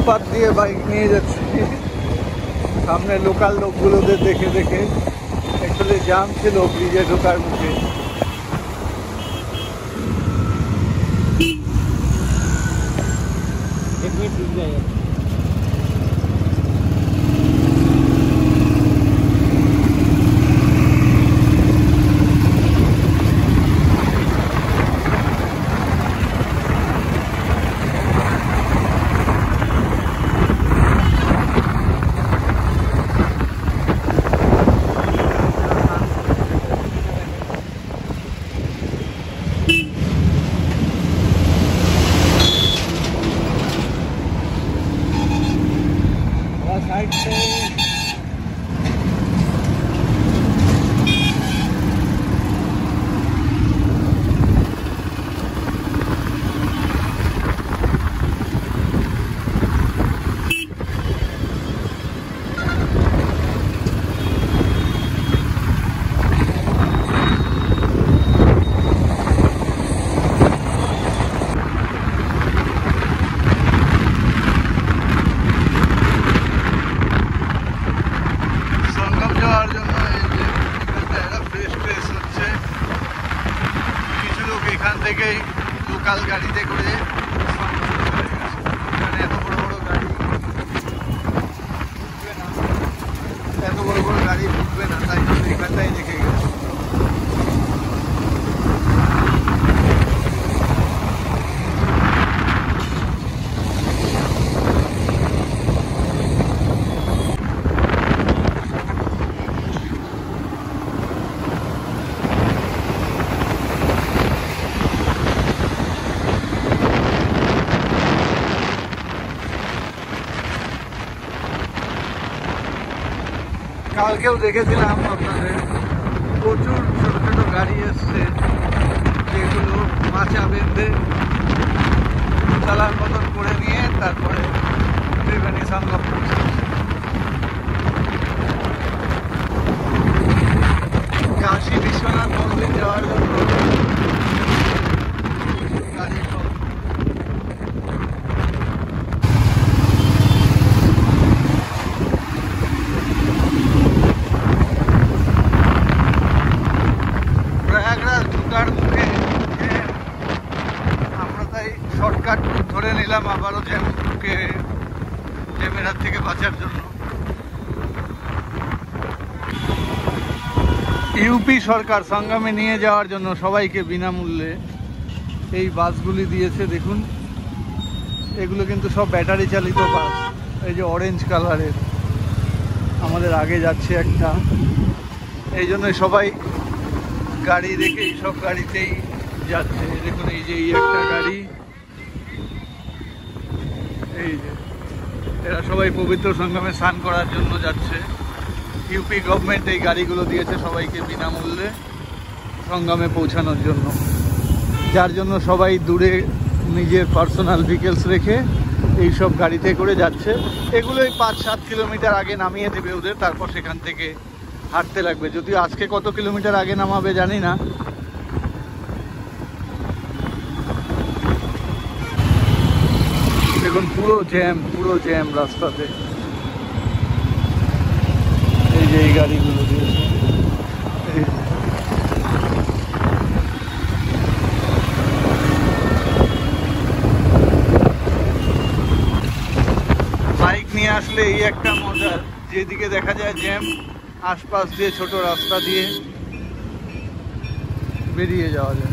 ফুটপাত দিয়ে বাইক নিয়ে যাচ্ছি সামনে লোকাল লোকগুলোদের দেখে দেখে। অ্যাকচুয়ালি জ্যাম ছিল ব্রিজে ঢোকার মুখে। লোকাল গাড়িতে করে এত বড় বড় গাড়ি ঢুকবে না, এত বড় বড় গাড়ি ঢুকবে না, তাই জন্য এখানটাই রেখে গেছে। কালকেও দেখেছিলাম আপনাদের প্রচুর ছোট ছোট গাড়ি এসছে, যেগুলো মাচা বেঁধে চালার মতন করে নিয়ে তারপরে ত্রিবেণী সঙ্গম করছে। কাশী বিশ্বনাথ মন্দির যাওয়ার জন্য গাড়ি শর্টকাট ধরে নিলাম আবারও জ্যামের হাত থেকে বাঁচার জন্য। ইউপি সরকার সঙ্গমে নিয়ে যাওয়ার জন্য সবাইকে বিনামূল্যে এই বাসগুলি দিয়েছে। দেখুন, এগুলো কিন্তু সব ব্যাটারি চালিত বাস। এই যে অরেঞ্জ কালারের আমাদের আগে যাচ্ছে একটা, এই জন্য সবাই গাড়ি রেখে সব গাড়িতেই যাচ্ছে। দেখুন, এই যে একটা গাড়ি, এই যে এরা সবাই পবিত্র সঙ্গমে স্নান করার জন্য যাচ্ছে। ইউপি গভর্নমেন্ট এই গাড়িগুলো দিয়েছে সবাইকে বিনামূল্যে সঙ্গমে পৌঁছানোর জন্য, যার জন্য সবাই দূরে নিজের পার্সোনাল ভেহিকেলস রেখে এই সব গাড়িতে করে যাচ্ছে। এগুলোই 5-7 কিলোমিটার আগে নামিয়ে দেবে ওদের, তারপর সেখান থেকে হাঁটতে লাগবে। যদিও আজকে কত কিলোমিটার আগে নামাবে জানি না। দেখুন, পুরো জ্যাম রাস্তাতে। এই যে এই গাড়িগুলো দিয়েছে, বাইক নিয়ে আসলে এই একটা মজা, যেদিকে দেখা যায় জ্যাম, আশপাশ দিয়ে ছোট রাস্তা দিয়ে বেরিয়ে যাওয়া যায়।